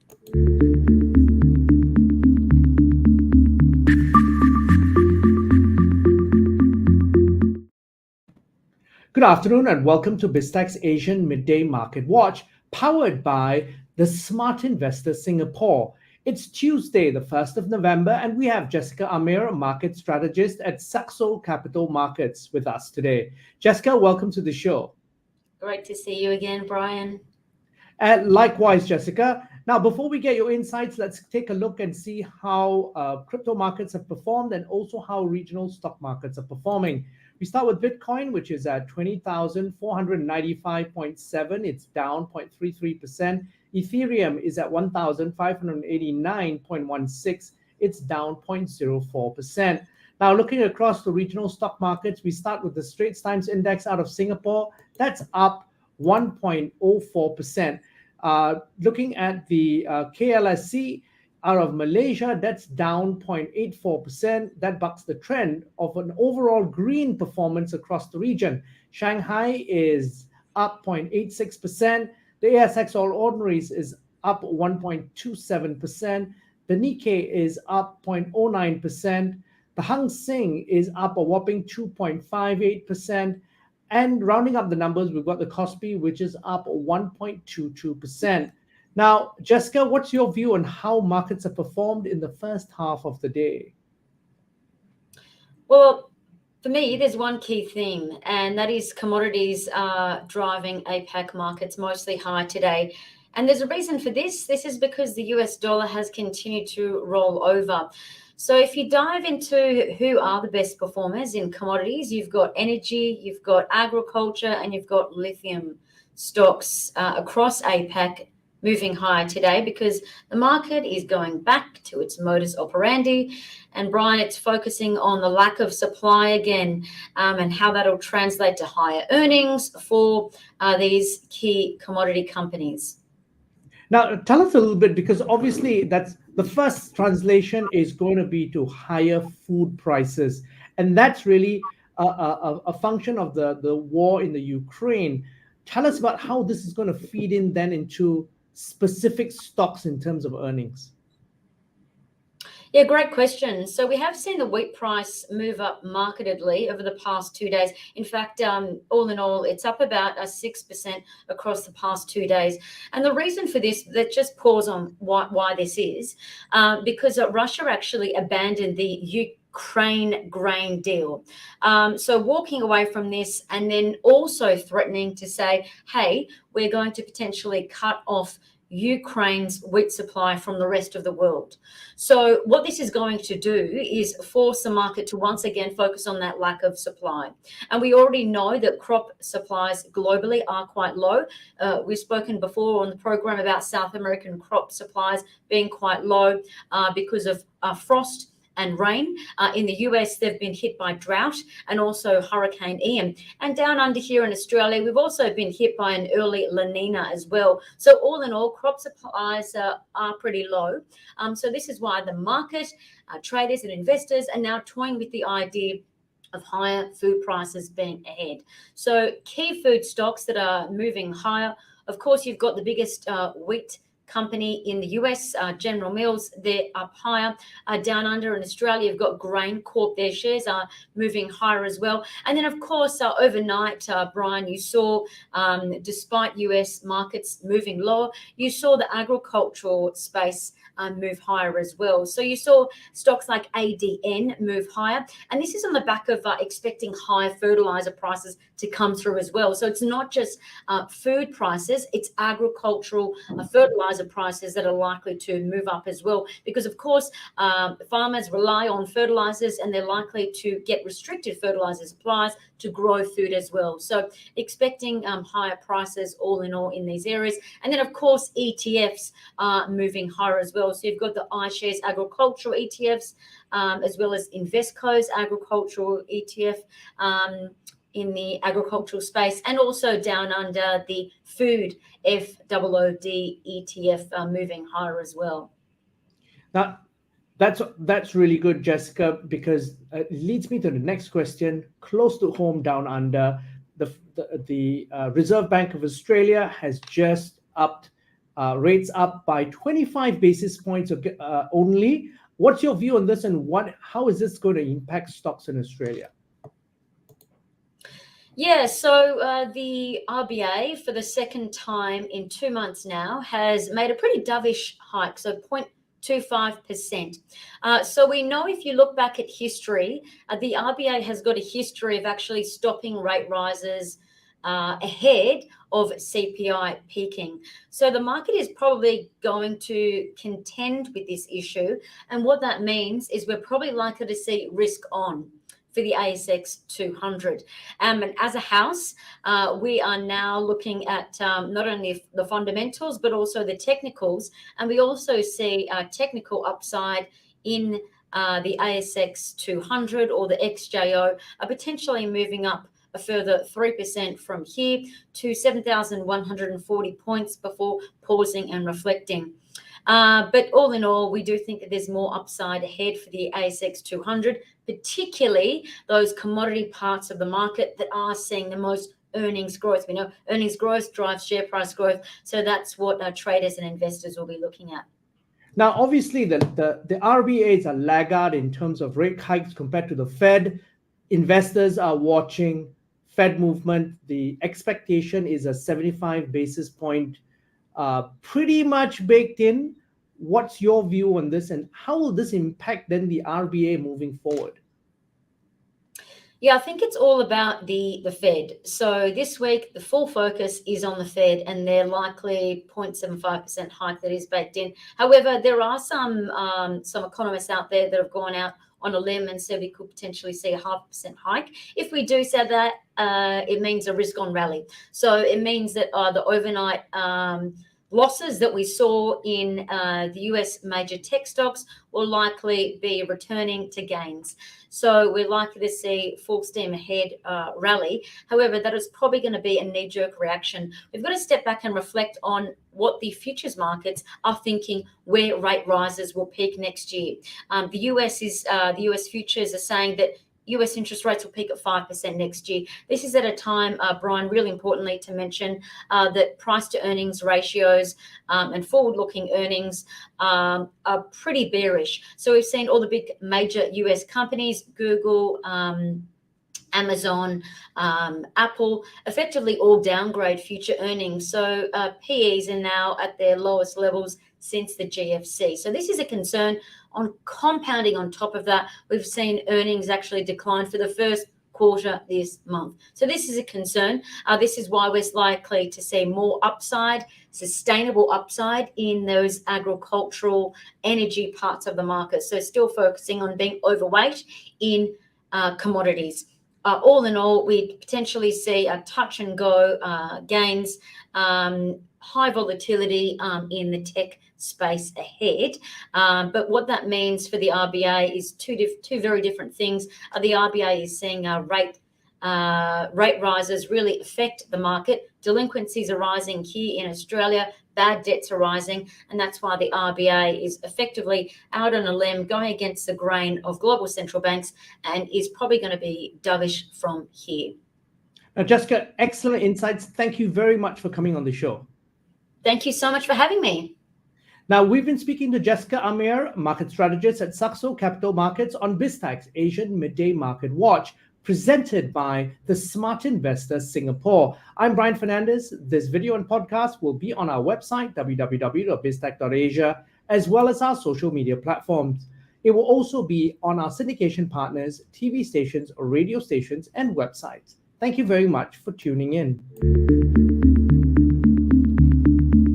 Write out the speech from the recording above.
Good afternoon and welcome to BizTech's Asian Midday Market Watch, powered by the Smart Investor Singapore. It's Tuesday, the 1st of November, and we have Jessica Amir, a market strategist at Saxo Capital Markets, with us today. Jessica, welcome to the show. Great to see you again, Brian. And likewise, Jessica. Now, before we get your insights, let's take a look and see how crypto markets have performed and also how regional stock markets are performing. We start with Bitcoin, which is at 20,495.7. It's down 0.33%. Ethereum is at 1,589.16. It's down 0.04%. Now, looking across the regional stock markets, we start with the Straits Times Index out of Singapore. That's up 1.04%. Looking at the KLSC out of Malaysia, that's down 0.84%. That bucks the trend of an overall green performance across the region. Shanghai is up 0.86%. The ASX All Ordinaries is up 1.27%. The Nikkei is up 0.09%. The Hang Seng is up a whopping 2.58%. And rounding up the numbers, we've got the Kospi, which is up 1.22%. Now, Jessica, what's your view on how markets have performed in the first half of the day? Well, for me, there's one key theme, and that is commodities are driving APAC markets mostly high today. And there's a reason for this. This is because the US dollar has continued to roll over. So if you dive into who are the best performers in commodities, you've got energy, you've got agriculture, and you've got lithium stocks across APAC moving higher today because the market is going back to its modus operandi. And Brian, it's focusing on the lack of supply again and how that'll translate to higher earnings for these key commodity companies. Now, tell us a little bit, because obviously that's the first translation is going to be to higher food prices. And that's really a function of the war in the Ukraine. Tell us about how this is going to feed in then into specific stocks in terms of earnings. Yeah, great question. So we have seen the wheat price move up markedly over the past 2 days. In fact, all in all, it's up about 6% across the past 2 days. And the reason for this, let's just pause on why this is, because Russia actually abandoned the Ukraine grain deal. So walking away from this and then also threatening to say, hey, we're going to potentially cut off Ukraine's wheat supply from the rest of the world. So what this is going to do is force the market to once again focus on that lack of supply. And we already know that crop supplies globally are quite low. We've spoken before on the program about South American crop supplies being quite low because of frost and rain. In the US, they've been hit by drought and also Hurricane Ian. And down under here in Australia, we've also been hit by an early La Nina as well. So all in all, crop supplies are pretty low. So this is why the market, traders and investors are now toying with the idea of higher food prices being ahead. So key food stocks that are moving higher, of course, you've got the biggest wheat company in the US, General Mills, they're up higher. Down under in Australia, you've got Grain Corp, their shares are moving higher as well. And then, of course, overnight, Brian, you saw, despite US markets moving lower, you saw the agricultural space move higher as well. So you saw stocks like ADN move higher. And this is on the back of expecting higher fertilizer prices to come through as well. So it's not just food prices, it's agricultural fertilizer prices that are likely to move up as well. Because, of course, farmers rely on fertilizers and they're likely to get restricted fertilizer supplies to grow food as well. So expecting higher prices all in all in these areas. And then, of course, ETFs are moving higher as well. So you've got the iShares agricultural ETFs as well as Investco's agricultural ETF in the agricultural space, and also down under the food FOOD ETF moving higher as well. Now, that's really good, Jessica, because it leads me to the next question. Close to home down under, the Reserve Bank of Australia has just upped rates up by 25 basis points only. What's your view on this, and how is this going to impact stocks in Australia? Yeah, so the RBA, for the second time in 2 months now, has made a pretty dovish hike, so 0.25%. So we know, if you look back at history, the RBA has got a history of actually stopping rate rises ahead of CPI peaking. So the market is probably going to contend with this issue. And what that means is we're probably likely to see risk on for the ASX 200. And as a house, we are now looking at not only the fundamentals, but also the technicals. And we also see technical upside in the ASX 200 or the XJO potentially moving up a further 3% from here to 7,140 points before pausing and reflecting. But all in all, we do think that there's more upside ahead for the ASX 200, particularly those commodity parts of the market that are seeing the most earnings growth. We know earnings growth drives share price growth, so that's what traders and investors will be looking at. Now, obviously, the RBA is a laggard in terms of rate hikes compared to the Fed. Investors are watching Fed movement. The expectation is a 75 basis point pretty much baked in. What's your view on this, and how will this impact then the RBA moving forward? Yeah, I think it's all about the Fed. So this week, the full focus is on the Fed and their likely 0.75% hike that is baked in. However, there are some economists out there that have gone out on a limb and said we could potentially see a 0.5% hike. If we do say that, it means a risk-on rally. So it means that the overnight losses that we saw in the US major tech stocks will likely be returning to gains. So we're likely to see full steam ahead rally. However, that is probably going to be a knee-jerk reaction. We've got to step back and reflect on what the futures markets are thinking where rate rises will peak next year. The US futures are saying that US interest rates will peak at 5% next year. This is at a time, Brian, really importantly to mention that price to earnings ratios and forward-looking earnings are pretty bearish. So we've seen all the big major US companies, Google, Amazon, Apple, effectively all downgrade future earnings. So PEs are now at their lowest levels since the GFC. So this is a concern. On compounding on top of that, we've seen earnings actually decline for the first quarter this month. So this is a concern. This is why we're likely to see more upside, sustainable upside in those agricultural energy parts of the market. So still focusing on being overweight in commodities. All in all, we potentially see a touch and go gains, high volatility in the tech space ahead. But what that means for the RBA is two very different things. The RBA is seeing rate rises really affect the market. Delinquencies are rising here in Australia. Bad debts are rising, and that's why the RBA is effectively out on a limb, going against the grain of global central banks, and is probably going to be dovish from here. Now, Jessica, excellent insights. Thank you very much for coming on the show. Thank you so much for having me. Now, we've been speaking to Jessica Amir, market strategist at Saxo Capital Markets, on BizTech's Asian Midday Market Watch, presented by the Smart Investor Singapore. I'm Brian Fernandez. This video and podcast will be on our website, www.biztech.asia, as well as our social media platforms. It will also be on our syndication partners, TV stations, radio stations, and websites. Thank you very much for tuning in.